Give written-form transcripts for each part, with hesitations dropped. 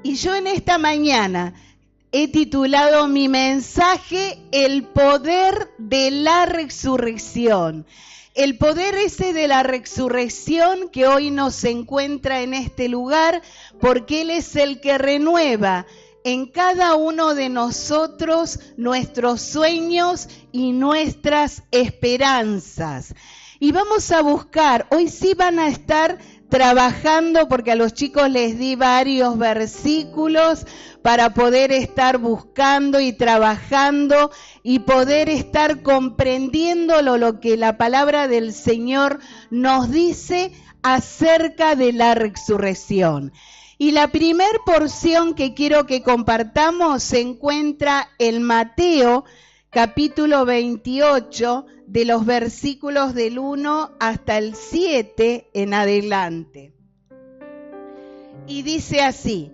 Y yo en esta mañana he titulado mi mensaje El poder de la resurrección. El poder ese de la resurrección que hoy nos encuentra en este lugar, porque Él es el que renueva en cada uno de nosotros nuestros sueños y nuestras esperanzas. Y vamos a buscar, hoy sí van a estar trabajando, porque a los chicos les di varios versículos para poder estar buscando y trabajando y poder estar comprendiendo lo que la palabra del Señor nos dice acerca de la resurrección. Y la primer porción que quiero que compartamos se encuentra en Mateo, capítulo 28, de los versículos del 1 hasta el 7 en adelante. Y dice así: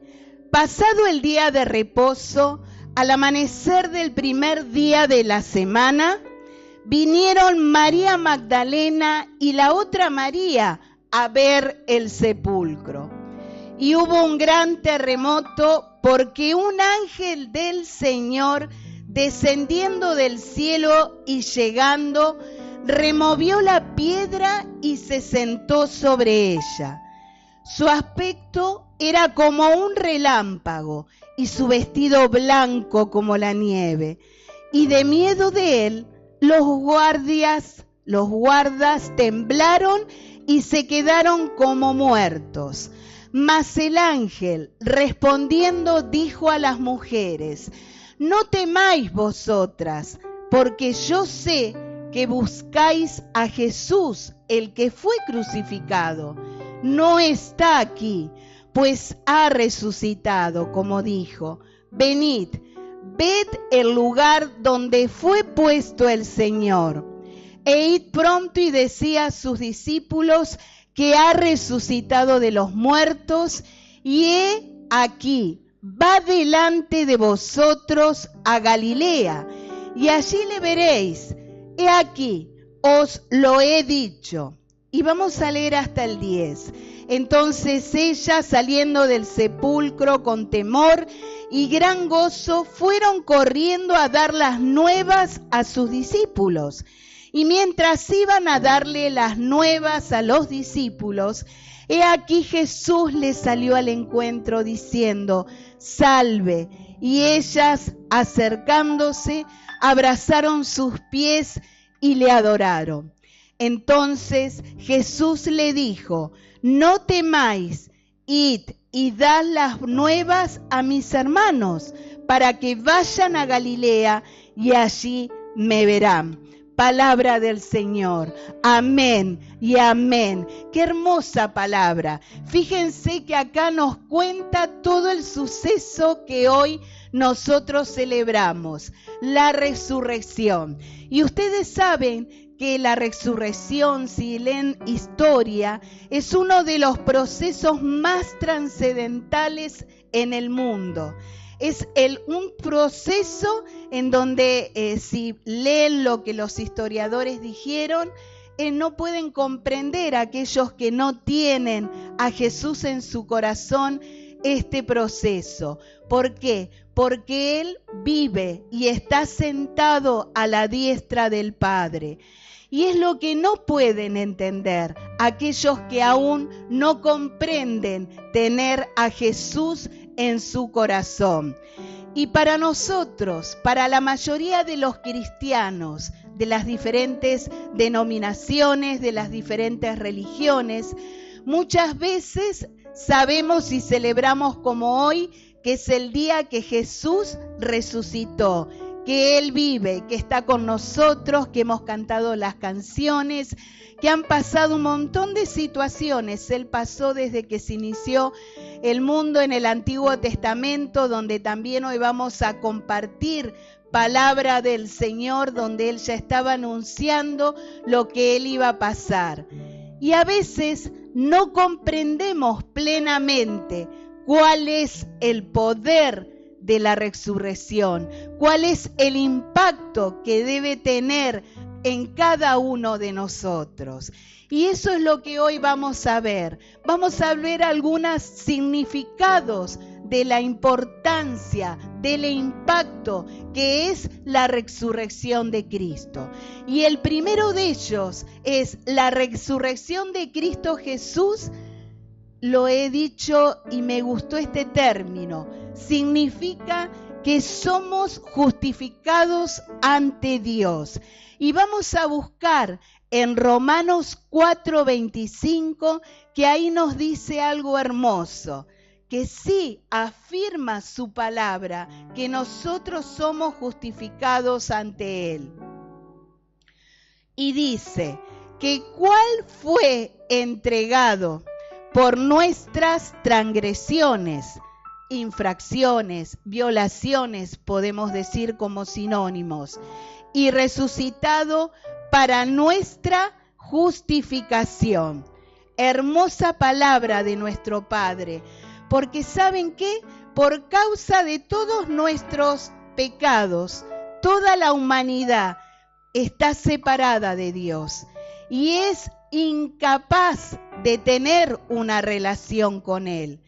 pasado el día de reposo, al amanecer del primer día de la semana, vinieron María Magdalena y la otra María a ver el sepulcro. Y hubo un gran terremoto, porque un ángel del Señor, descendiendo del cielo y llegando, removió la piedra y se sentó sobre ella. Su aspecto era como un relámpago y su vestido blanco como la nieve. Y de miedo de él, los guardas temblaron y se quedaron como muertos. Mas el ángel, respondiendo, dijo a las mujeres: no temáis vosotras, porque yo sé que buscáis a Jesús, el que fue crucificado. No está aquí, pues ha resucitado, como dijo. Venid, ved el lugar donde fue puesto el Señor. E id pronto y decid a sus discípulos que ha resucitado de los muertos, y he aquí, va delante de vosotros a Galilea, y allí le veréis. He aquí, os lo he dicho. Y vamos a leer hasta el 10. Entonces ellas, saliendo del sepulcro con temor y gran gozo, fueron corriendo a dar las nuevas a sus discípulos. Y mientras iban a darle las nuevas a los discípulos, he aquí Jesús les salió al encuentro diciendo: salve. Y ellas, acercándose, abrazaron sus pies y le adoraron. Entonces Jesús le dijo: no temáis, id y dad las nuevas a mis hermanos, para que vayan a Galilea y allí me verán. Palabra del Señor. Amén y amén. Qué hermosa palabra. Fíjense que acá nos cuenta todo el suceso que hoy nosotros celebramos, la resurrección. Y ustedes saben que la resurrección, si leen historia, es uno de los procesos más trascendentales en el mundo. Es un proceso en donde si leen lo que los historiadores dijeron, no pueden comprender a aquellos que no tienen a Jesús en su corazón este proceso. ¿Por qué? Porque Él vive y está sentado a la diestra del Padre. Y es lo que no pueden entender aquellos que aún no comprenden tener a Jesús en su corazón. Y para nosotros, para la mayoría de los cristianos, de las diferentes denominaciones, de las diferentes religiones, muchas veces sabemos y celebramos como hoy que es el día que Jesús resucitó, que Él vive, que está con nosotros, que hemos cantado las canciones, que han pasado un montón de situaciones. Él pasó desde que se inició el mundo en el Antiguo Testamento, donde también hoy vamos a compartir palabra del Señor, donde Él ya estaba anunciando lo que Él iba a pasar. Y a veces no comprendemos plenamente cuál es el poder de la resurrección, cuál es el impacto que debe tener en cada uno de nosotros. Y eso es lo que hoy vamos a ver. Vamos a ver algunos significados de la importancia, del impacto que es la resurrección de Cristo. Y el primero de ellos es la resurrección de Cristo Jesús. Lo he dicho y me gustó este término. Significa que somos justificados ante Dios. Y vamos a buscar en Romanos 4:25, que ahí nos dice algo hermoso, que sí afirma su palabra, que nosotros somos justificados ante Él. Y dice que cuál fue entregado por nuestras transgresiones, infracciones, violaciones, podemos decir como sinónimos, y resucitado para nuestra justificación. Hermosa palabra de nuestro Padre, porque ¿saben qué? Por causa de todos nuestros pecados, toda la humanidad está separada de Dios y es incapaz de tener una relación con Él.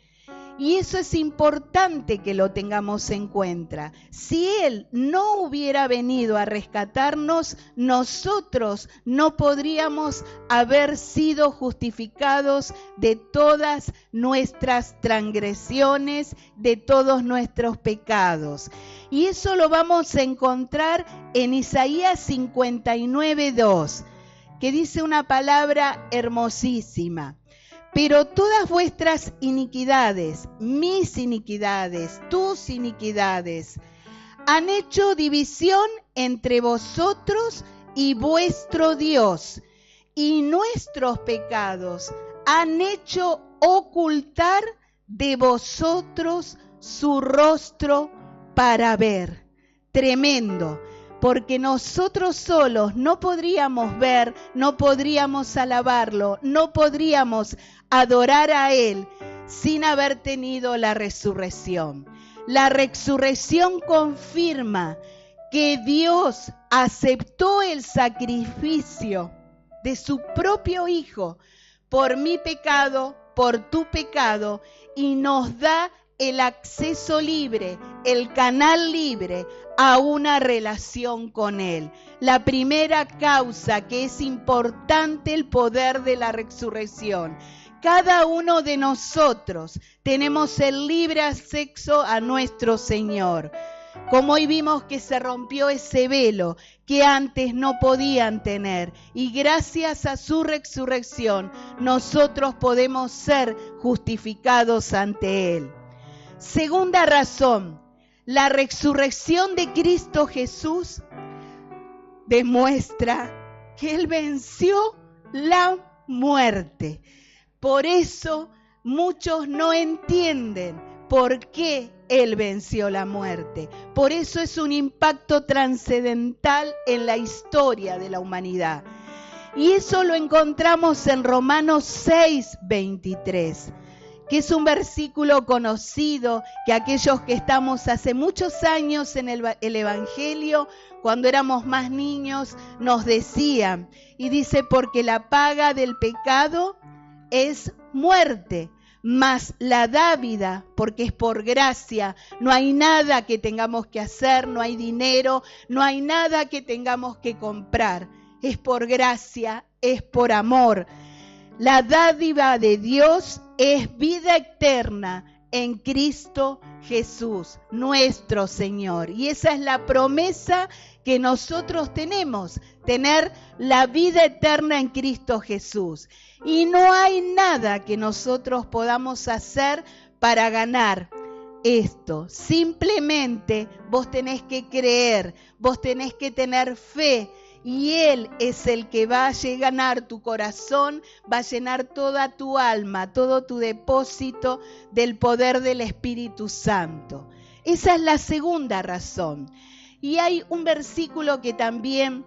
Y eso es importante que lo tengamos en cuenta. Si Él no hubiera venido a rescatarnos, nosotros no podríamos haber sido justificados de todas nuestras transgresiones, de todos nuestros pecados. Y eso lo vamos a encontrar en Isaías 59:2, que dice una palabra hermosísima. Pero todas vuestras iniquidades, mis iniquidades, tus iniquidades, han hecho división entre vosotros y vuestro Dios, y nuestros pecados han hecho ocultar de vosotros su rostro para ver. Tremendo. Porque nosotros solos no podríamos ver, no podríamos alabarlo, no podríamos adorar a Él sin haber tenido la resurrección. La resurrección confirma que Dios aceptó el sacrificio de su propio Hijo por mi pecado, por tu pecado, y nos da el acceso libre, el canal libre a una relación con Él. La primera causa que es importante, el poder de la resurrección. Cada uno de nosotros tenemos el libre acceso a nuestro Señor. Como hoy vimos que se rompió ese velo que antes no podían tener, y gracias a su resurrección nosotros podemos ser justificados ante Él. Segunda razón, la resurrección de Cristo Jesús demuestra que Él venció la muerte. Por eso muchos no entienden por qué Él venció la muerte. Por eso es un impacto trascendental en la historia de la humanidad. Y eso lo encontramos en Romanos 6:23. Que es un versículo conocido, que aquellos que estamos hace muchos años en el Evangelio, cuando éramos más niños, nos decían. Y dice, porque la paga del pecado es muerte, mas la dávida, porque es por gracia, no hay nada que tengamos que hacer, no hay dinero, no hay nada que tengamos que comprar. Es por gracia, es por amor. La dádiva de Dios es vida eterna en Cristo Jesús, nuestro Señor. Y esa es la promesa que nosotros tenemos, tener la vida eterna en Cristo Jesús. Y no hay nada que nosotros podamos hacer para ganar esto. Simplemente vos tenés que creer, vos tenés que tener fe. Y Él es el que va a llenar tu corazón, va a llenar toda tu alma, todo tu depósito del poder del Espíritu Santo. Esa es la segunda razón. Y hay un versículo que también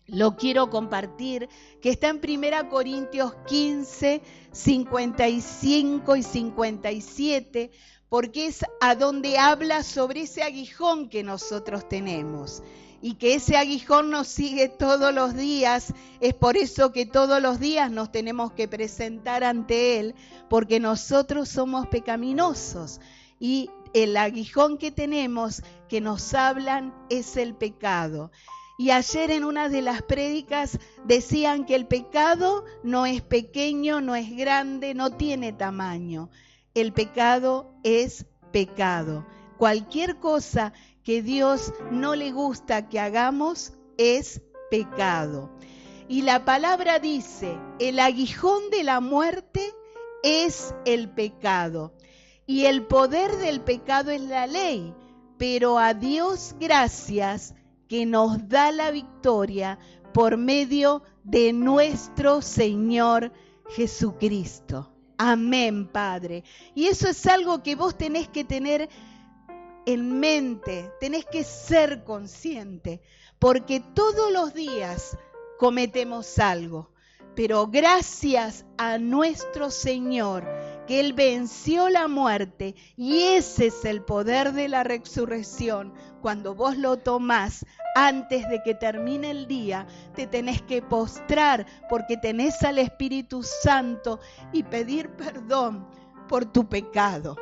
lo quiero compartir, que está en 1 Corintios 15, 55 y 57, porque es a donde habla sobre ese aguijón que nosotros tenemos. Y que ese aguijón nos sigue todos los días. Es por eso que todos los días nos tenemos que presentar ante Él, porque nosotros somos pecaminosos y el aguijón que tenemos que nos hablan es el pecado. Y ayer en una de las prédicas decían que el pecado no es pequeño, no es grande, no tiene tamaño. El pecado es pecado. Cualquier cosa que Dios no le gusta que hagamos es pecado. Y la palabra dice, el aguijón de la muerte es el pecado. Y el poder del pecado es la ley. Pero a Dios gracias que nos da la victoria por medio de nuestro Señor Jesucristo. Amén, Padre. Y eso es algo que vos tenés que tener en mente, tenés que ser consciente, porque todos los días cometemos algo, pero gracias a nuestro Señor, que Él venció la muerte, y ese es el poder de la resurrección. Cuando vos lo tomás, antes de que termine el día, te tenés que postrar, porque tenés al Espíritu Santo, y pedir perdón por tu pecado.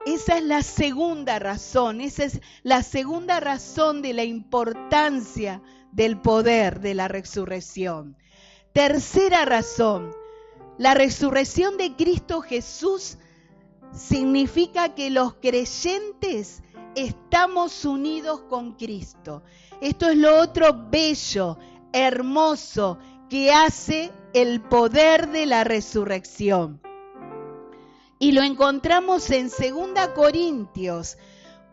Esa es la segunda razón, esa es la segunda razón de la importancia del poder de la resurrección. Tercera razón, la resurrección de Cristo Jesús significa que los creyentes estamos unidos con Cristo. Esto es lo otro bello, hermoso, que hace el poder de la resurrección. Y lo encontramos en 2 Corintios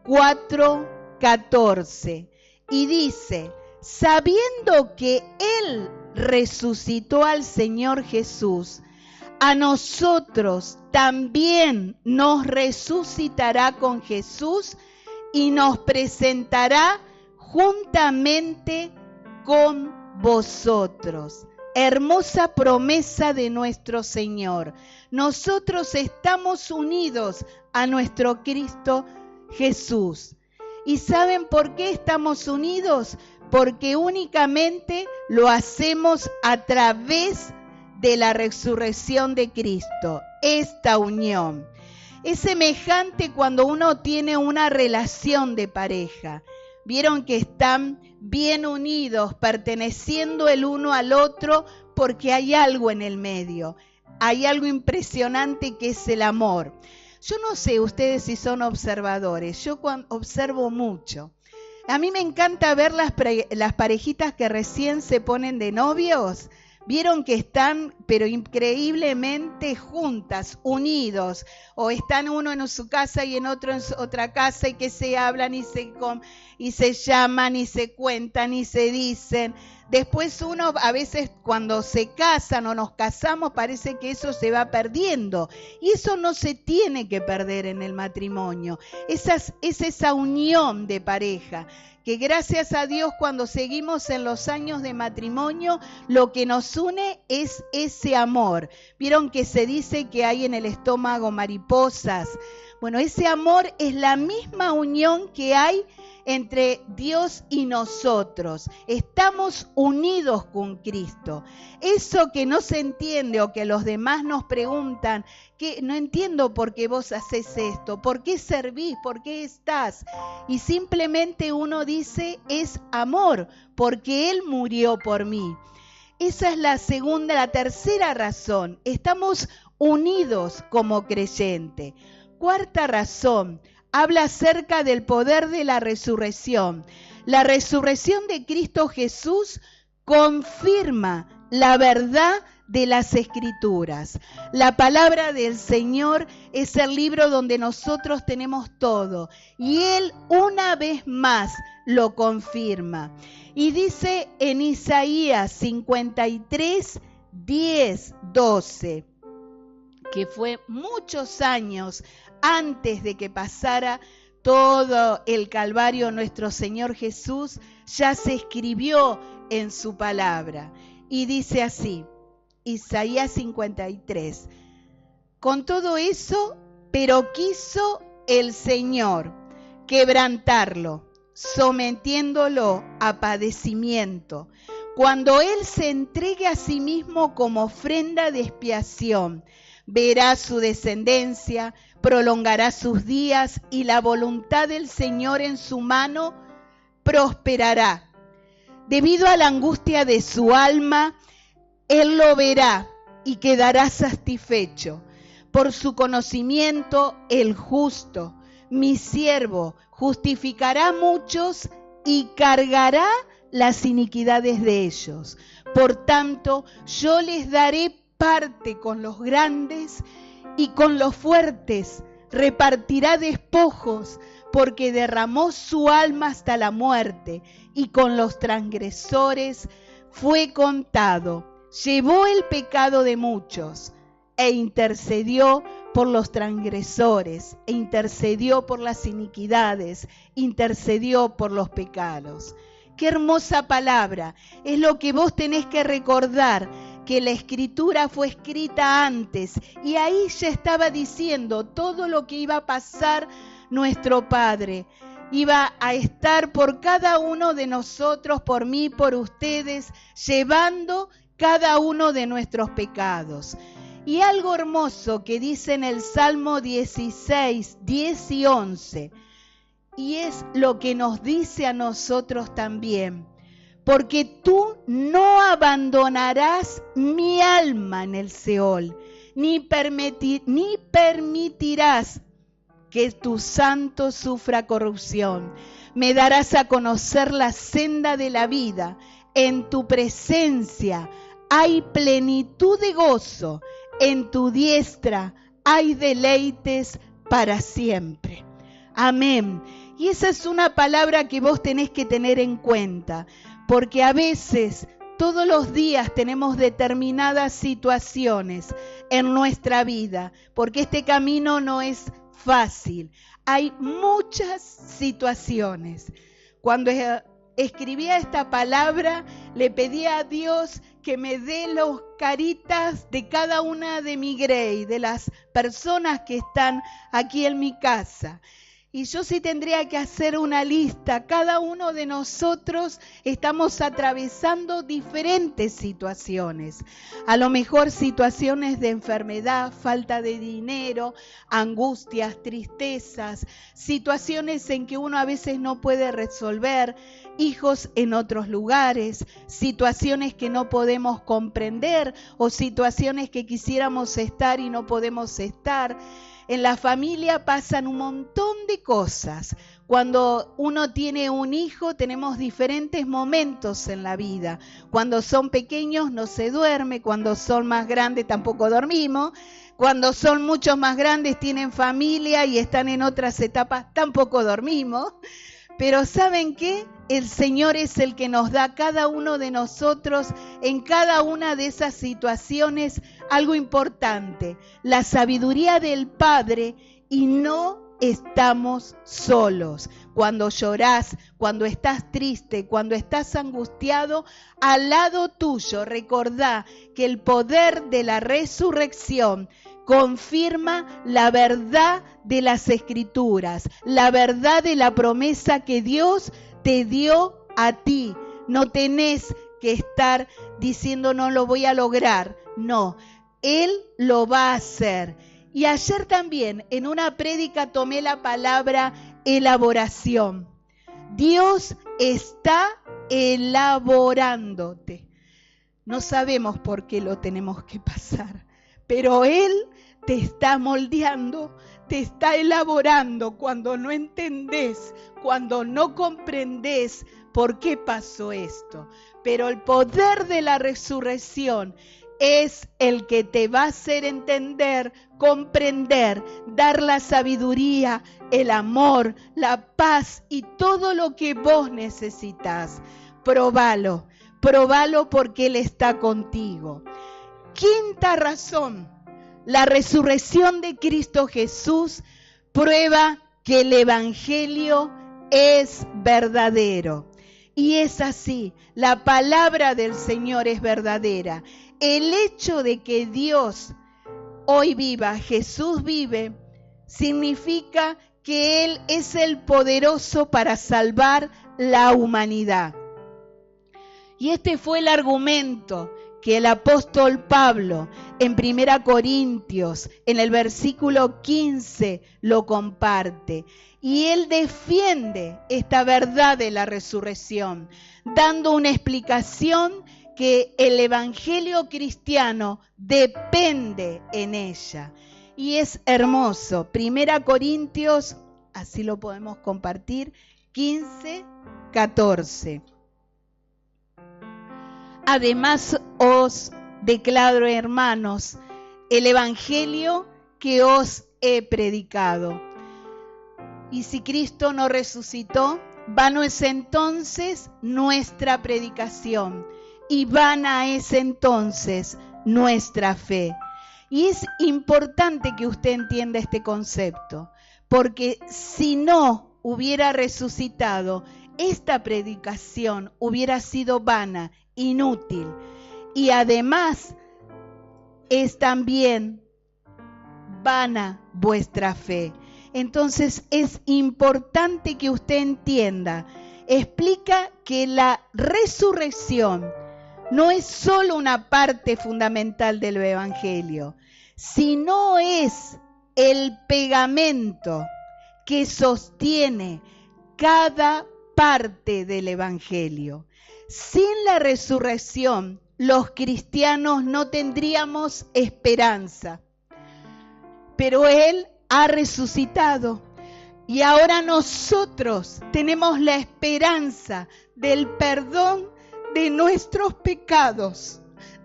4:14. Y dice, sabiendo que Él resucitó al Señor Jesús, a nosotros también nos resucitará con Jesús y nos presentará juntamente con vosotros. Hermosa promesa de nuestro Señor. Nosotros estamos unidos a nuestro Cristo Jesús. ¿Y saben por qué estamos unidos? Porque únicamente lo hacemos a través de la resurrección de Cristo. Esta unión es semejante cuando uno tiene una relación de pareja. Vieron que están bien unidos, perteneciendo el uno al otro, porque hay algo en el medio. Hay algo impresionante que es el amor. Yo no sé ustedes si son observadores, yo observo mucho. A mí me encanta ver las parejitas que recién se ponen de novios. Vieron que están, pero increíblemente juntas, unidos, o están uno en su casa y en otro en otra casa, y que se hablan y se llaman y se cuentan y se dicen. Después uno a veces cuando se casan o nos casamos parece que eso se va perdiendo, y eso no se tiene que perder en el matrimonio. Es esa unión de pareja que gracias a Dios cuando seguimos en los años de matrimonio, lo que nos une es ese amor. Vieron que se dice que hay en el estómago mariposas. Bueno, ese amor es la misma unión que hay entre Dios y nosotros. Estamos unidos con Cristo. Eso que no se entiende o que los demás nos preguntan, que no entiendo por qué vos haces esto, por qué servís, por qué estás. Y simplemente uno dice, es amor, porque Él murió por mí. Esa es la tercera razón. Estamos unidos como creyente. Cuarta razón, habla acerca del poder de la resurrección. La resurrección de Cristo Jesús confirma la verdad de las Escrituras. La palabra del Señor es el libro donde nosotros tenemos todo, y Él una vez más lo confirma. Y dice en Isaías 53, 10, 12, que fue muchos años antes de que pasara todo el Calvario, nuestro Señor Jesús ya se escribió en su palabra. Y dice así, Isaías 53, con todo eso, pero quiso el Señor quebrantarlo, sometiéndolo a padecimiento. Cuando Él se entregue a sí mismo como ofrenda de expiación, verá su descendencia, prolongará sus días y la voluntad del Señor en su mano prosperará. Debido a la angustia de su alma, Él lo verá y quedará satisfecho. Por su conocimiento, el justo, mi siervo, justificará a muchos y cargará las iniquidades de ellos. Por tanto, yo les daré parte con los grandes y con los fuertes repartirá despojos, porque derramó su alma hasta la muerte, y con los transgresores fue contado. Llevó el pecado de muchos, e intercedió por los transgresores, e intercedió por las iniquidades, intercedió por los pecados. Qué hermosa palabra, es lo que vos tenés que recordar, que la escritura fue escrita antes y ahí ya estaba diciendo todo lo que iba a pasar nuestro Padre. Iba a estar por cada uno de nosotros, por mí, por ustedes, llevando cada uno de nuestros pecados. Y algo hermoso que dice en el Salmo 16, 10 y 11, y es lo que nos dice a nosotros también. Porque tú no abandonarás mi alma en el Seol, ni permitirás que tu santo sufra corrupción. Me darás a conocer la senda de la vida. En tu presencia hay plenitud de gozo. En tu diestra hay deleites para siempre. Amén. Y esa es una palabra que vos tenés que tener en cuenta. Porque a veces, todos los días tenemos determinadas situaciones en nuestra vida, porque este camino no es fácil. Hay muchas situaciones. Cuando escribía esta palabra, le pedía a Dios que me dé las caritas de cada una de mi grey, de las personas que están aquí en mi casa. Y yo sí tendría que hacer una lista. Cada uno de nosotros estamos atravesando diferentes situaciones. A lo mejor situaciones de enfermedad, falta de dinero, angustias, tristezas, situaciones en que uno a veces no puede resolver, hijos en otros lugares, situaciones que no podemos comprender o situaciones que quisiéramos estar y no podemos estar. En la familia pasan un montón de cosas. Cuando uno tiene un hijo, tenemos diferentes momentos en la vida. Cuando son pequeños no se duerme, cuando son más grandes tampoco dormimos. Cuando son mucho más grandes tienen familia y están en otras etapas, tampoco dormimos. Pero ¿saben qué? El Señor es el que nos da a cada uno de nosotros en cada una de esas situaciones algo importante, la sabiduría del Padre, y no estamos solos. Cuando llorás, cuando estás triste, cuando estás angustiado, al lado tuyo recordá que el poder de la resurrección confirma la verdad de las Escrituras, la verdad de la promesa que Dios te dio a ti. No tenés que estar diciendo no lo voy a lograr. No, Él lo va a hacer. Y ayer también en una prédica tomé la palabra elaboración. Dios está elaborándote. No sabemos por qué lo tenemos que pasar, pero Él te está moldeando, te está elaborando cuando no entendés, cuando no comprendés por qué pasó esto. Pero el poder de la resurrección es el que te va a hacer entender, comprender, dar la sabiduría, el amor, la paz y todo lo que vos necesitas. Probalo, probalo porque Él está contigo. Quinta razón. La resurrección de Cristo Jesús prueba que el Evangelio es verdadero. Y es así, la palabra del Señor es verdadera. El hecho de que Dios hoy viva, Jesús vive, significa que Él es el poderoso para salvar la humanidad. Y este fue el argumento que el apóstol Pablo En 1 Corintios, en el versículo 15, lo comparte. Y él defiende esta verdad de la resurrección, dando una explicación que el evangelio cristiano depende en ella. Y es hermoso. 1 Corintios, así lo podemos compartir, 15, 14. Además os declaro, hermanos, el evangelio que os he predicado. Y si Cristo no resucitó, vano es entonces nuestra predicación y vana es entonces nuestra fe. Y es importante que usted entienda este concepto, porque si no hubiera resucitado, esta predicación hubiera sido vana, inútil. Y además es también vana vuestra fe. Entonces es importante que usted entienda, explica que la resurrección no es solo una parte fundamental del evangelio, sino es el pegamento que sostiene cada parte del evangelio. Sin la resurrección, los cristianos no tendríamos esperanza, pero Él ha resucitado y ahora nosotros tenemos la esperanza del perdón de nuestros pecados,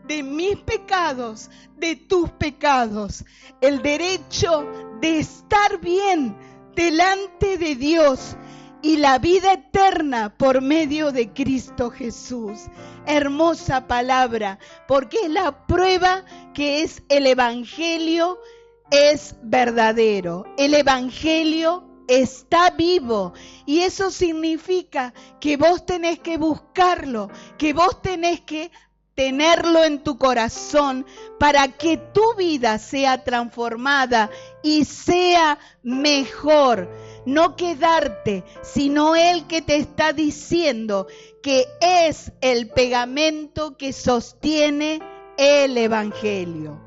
de mis pecados, de tus pecados, el derecho de estar bien delante de Dios y la vida eterna por medio de Cristo Jesús. Hermosa palabra, porque es la prueba que es el evangelio es verdadero. El evangelio está vivo y eso significa que vos tenés que buscarlo, que vos tenés que tenerlo en tu corazón para que tu vida sea transformada y sea mejor. No quedarte, sino Él que te está diciendo que es el pegamento que sostiene el evangelio.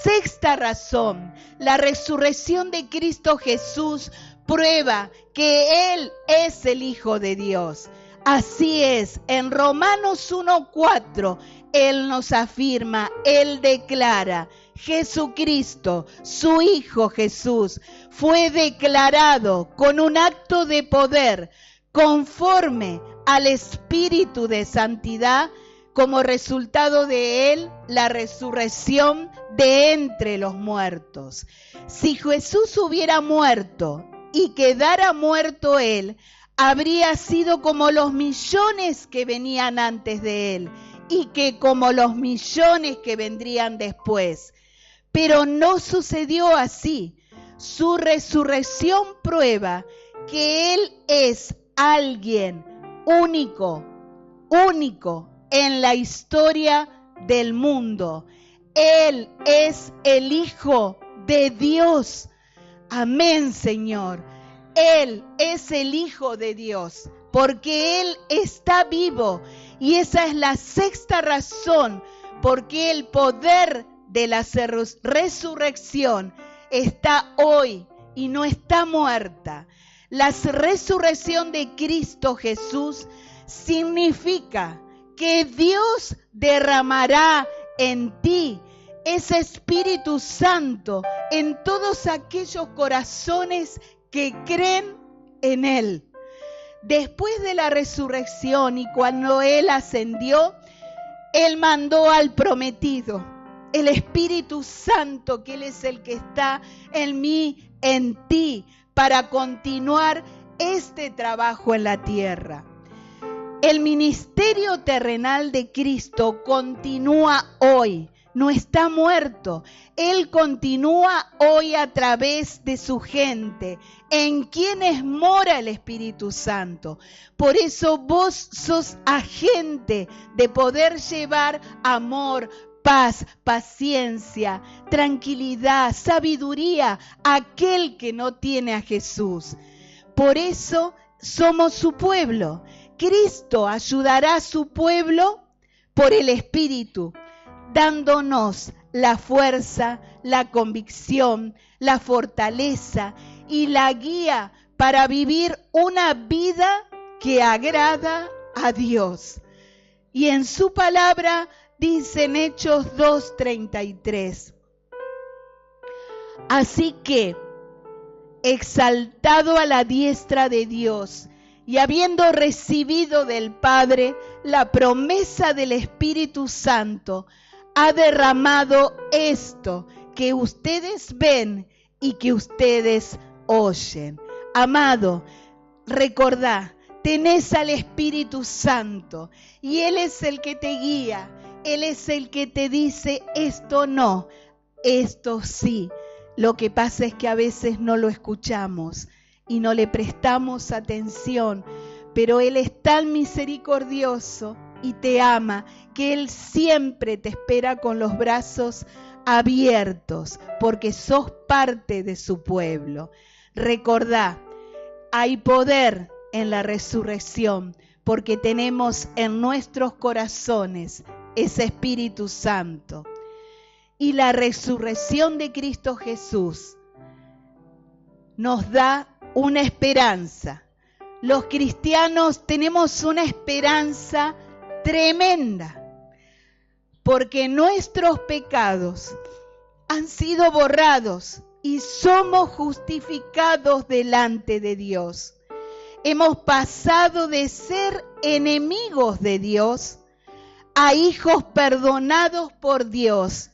Sexta razón, la resurrección de Cristo Jesús prueba que Él es el Hijo de Dios. Así es, en Romanos 1:4, Él nos afirma, Él declara, Jesucristo, su Hijo Jesús, fue declarado con un acto de poder conforme al Espíritu de Santidad, como resultado de Él, la resurrección de entre los muertos. Si Jesús hubiera muerto y quedara muerto Él, habría sido como los millones que venían antes de Él y que como los millones que vendrían después. Pero no sucedió así. Su resurrección prueba que Él es alguien único en la historia del mundo. Él es el Hijo de Dios. Amén, Señor. Él es el Hijo de Dios, porque Él está vivo. Y esa es la sexta razón, porque el poder de la resurrección está hoy y no está muerta. La resurrección de Cristo Jesús significa que Dios derramará en ti ese Espíritu Santo en todos aquellos corazones que creen en Él. Después de la resurrección y cuando Él ascendió, Él mandó al prometido, el Espíritu Santo, que Él es el que está en mí, en ti, para continuar este trabajo en la tierra. El ministerio terrenal de Cristo continúa hoy, no está muerto. Él continúa hoy a través de su gente, en quienes mora el Espíritu Santo. Por eso vos sos agente de poder llevar amor, paz, paciencia, tranquilidad, sabiduría a aquel que no tiene a Jesús. Por eso somos su pueblo. Cristo ayudará a su pueblo por el Espíritu, dándonos la fuerza, la convicción, la fortaleza y la guía para vivir una vida que agrada a Dios. Y en su palabra dice en Hechos 2:33. Así que, exaltado a la diestra de Dios y habiendo recibido del Padre la promesa del Espíritu Santo, ha derramado esto que ustedes ven y que ustedes oyen. Amado, recordá, tenés al Espíritu Santo y Él es el que te guía, Él es el que te dice esto no, esto sí. Lo que pasa es que a veces no lo escuchamos y no le prestamos atención, pero Él es tan misericordioso y te ama que Él siempre te espera con los brazos abiertos porque sos parte de su pueblo. Recordá, hay poder en la resurrección porque tenemos en nuestros corazones ese Espíritu Santo. Y la resurrección de Cristo Jesús nos da una esperanza. Los cristianos tenemos una esperanza tremenda, porque nuestros pecados han sido borrados y somos justificados delante de Dios. Hemos pasado de ser enemigos de Dios a hijos perdonados por Dios,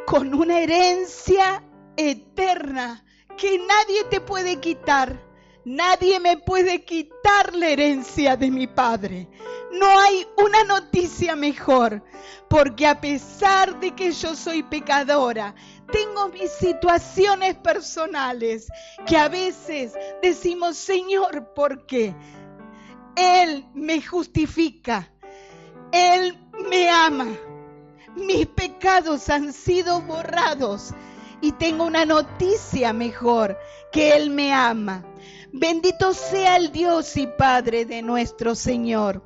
con una herencia eterna que nadie te puede quitar. Nadie me puede quitar la herencia de mi Padre. No hay una noticia mejor, porque a pesar de que yo soy pecadora, tengo mis situaciones personales que a veces decimos, Señor, ¿por qué? Él me justifica, Él me ama. Mis pecados han sido borrados y tengo una noticia mejor, que Él me ama. Bendito sea el Dios y Padre de nuestro Señor,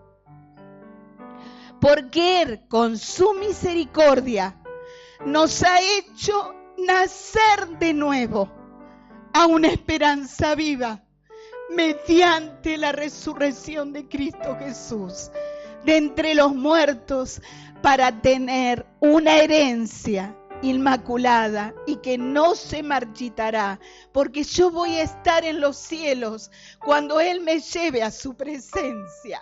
porque Él con su misericordia nos ha hecho nacer de nuevo a una esperanza viva mediante la resurrección de Cristo Jesús de entre los muertos, para tener una herencia inmaculada y que no se marchitará, porque yo voy a estar en los cielos cuando Él me lleve a su presencia.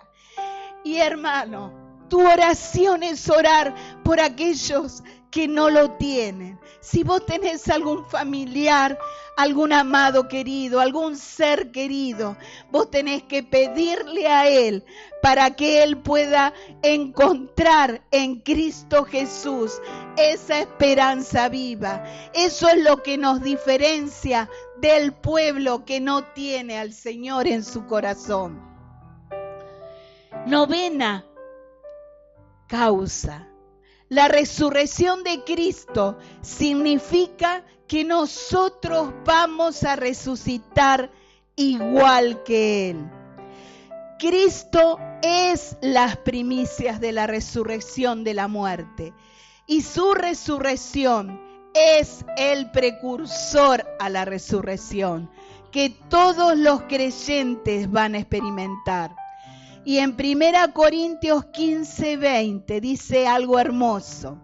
Y hermano, tu oración es orar por aquellos que no lo tienen. Si vos tenés algún familiar, algún amado querido, algún ser querido, vos tenés que pedirle a Él para que Él pueda encontrar en Cristo Jesús esa esperanza viva. Eso es lo que nos diferencia del pueblo que no tiene al Señor en su corazón. Novena causa. La resurrección de Cristo significa que nosotros vamos a resucitar igual que Él. Cristo es las primicias de la resurrección de la muerte y su resurrección es el precursor a la resurrección que todos los creyentes van a experimentar. Y en 1 Corintios 15:20 dice algo hermoso.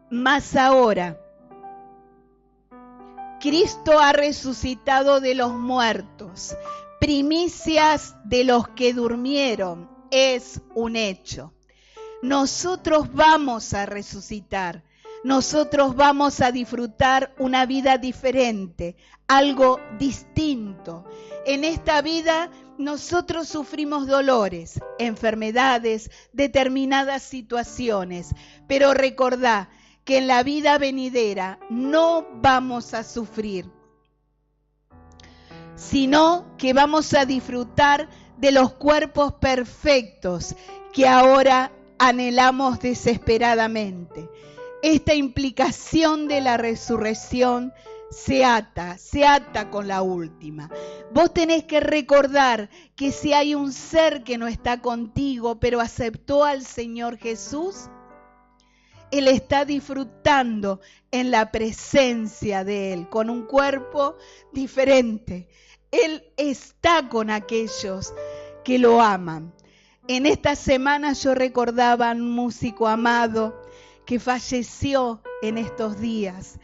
Mas ahora, Cristo ha resucitado de los muertos, primicias de los que durmieron, es un hecho. Nosotros vamos a resucitar, nosotros vamos a disfrutar una vida diferente, algo distinto. En esta vida nosotros sufrimos dolores, enfermedades, determinadas situaciones, pero recordá que en la vida venidera no vamos a sufrir, sino que vamos a disfrutar de los cuerpos perfectos que ahora anhelamos desesperadamente. Esta implicación de la resurrección se ata con la última. Vos tenés que recordar que si hay un ser que no está contigo, pero aceptó al Señor Jesús, Él está disfrutando en la presencia de Él, con un cuerpo diferente. Él está con aquellos que lo aman. En esta semana yo recordaba a un músico amado que falleció en estos días.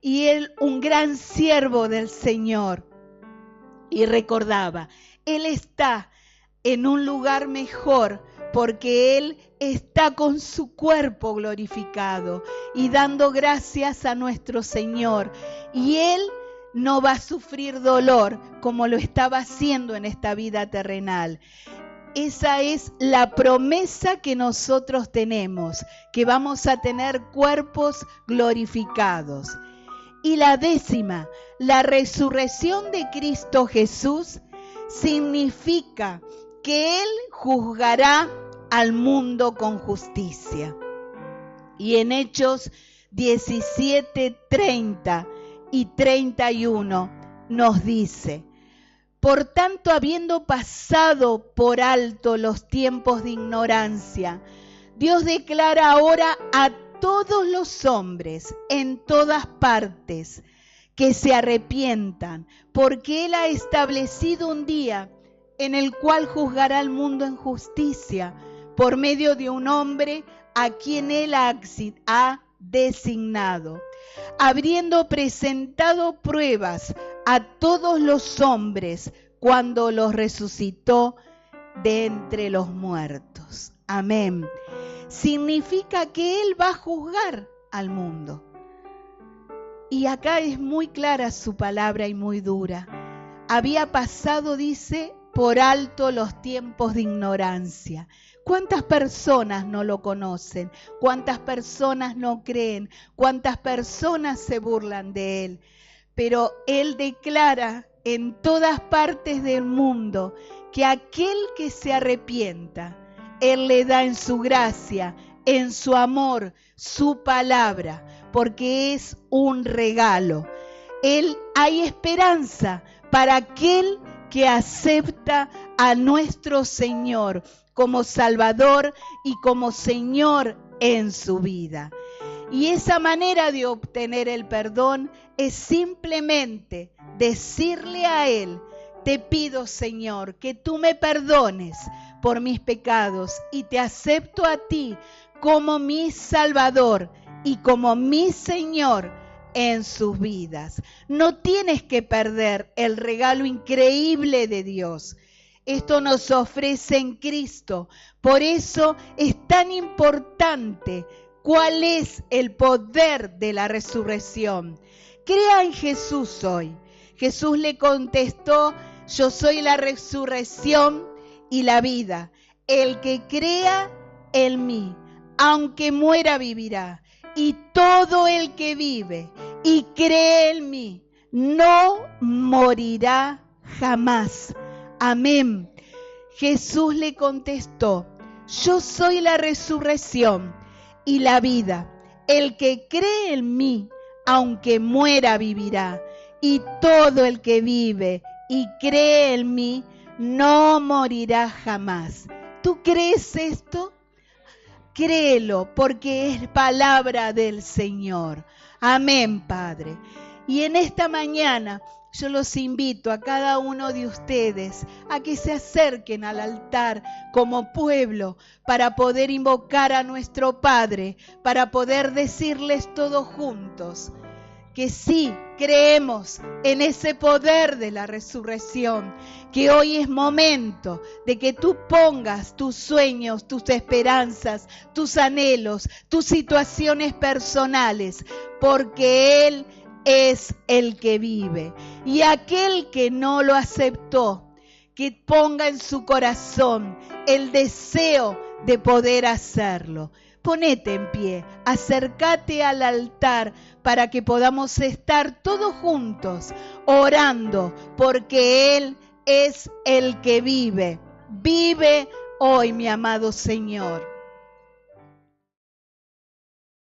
Y él, un gran siervo del Señor. Y recordaba, Él está en un lugar mejor porque Él está con su cuerpo glorificado y dando gracias a nuestro Señor. Y Él no va a sufrir dolor como lo estaba haciendo en esta vida terrenal. Esa es la promesa que nosotros tenemos, que vamos a tener cuerpos glorificados. Y la 10ª, la resurrección de Cristo Jesús significa que Él juzgará al mundo con justicia. Y en Hechos 17:30 y 31 nos dice: por tanto, habiendo pasado por alto los tiempos de ignorancia, Dios declara ahora a todos los hombres en todas partes que se arrepientan, porque Él ha establecido un día en el cual juzgará al mundo en justicia por medio de un hombre a quien Él ha designado, habiendo presentado pruebas a todos los hombres cuando los resucitó de entre los muertos. Amén. Significa que Él va a juzgar al mundo. Y acá es muy clara su palabra y muy dura. Había pasado, dice, por alto los tiempos de ignorancia. ¿Cuántas personas no lo conocen? ¿Cuántas personas no creen? ¿Cuántas personas se burlan de Él? Pero Él declara en todas partes del mundo que aquel que se arrepienta, Él le da en su gracia, en su amor, su palabra, porque es un regalo. Hay esperanza para aquel que acepta a nuestro Señor como Salvador y como Señor en su vida. Y esa manera de obtener el perdón es simplemente decirle a Él: te pido, Señor, que tú me perdones por mis pecados y te acepto a ti como mi Salvador y como mi Señor en sus vidas. No tienes que perder el regalo increíble de Dios. Esto nos ofrece en Cristo. Por eso es tan importante cuál es el poder de la resurrección. Crea en Jesús hoy. Jesús le contestó: yo soy la resurrección y la vida. El que crea en mí, aunque muera, vivirá. Y todo el que vive y cree en mí, no morirá jamás. Amén. Jesús le contestó: yo soy la resurrección y la vida. El que cree en mí, aunque muera, vivirá. Y todo el que vive y cree en mí, no morirá jamás. ¿Tú crees esto? Créelo, porque es palabra del Señor. Amén, Padre. Y en esta mañana yo los invito a cada uno de ustedes a que se acerquen al altar como pueblo para poder invocar a nuestro Padre, para poder decirles todos juntos que sí creemos en ese poder de la resurrección, que hoy es momento de que tú pongas tus sueños, tus esperanzas, tus anhelos, tus situaciones personales, porque Él es el que vive. Y aquel que no lo aceptó, que ponga en su corazón el deseo de poder hacerlo. Ponete en pie, acércate al altar para que podamos estar todos juntos orando, porque Él es el que vive. Vive hoy, mi amado Señor.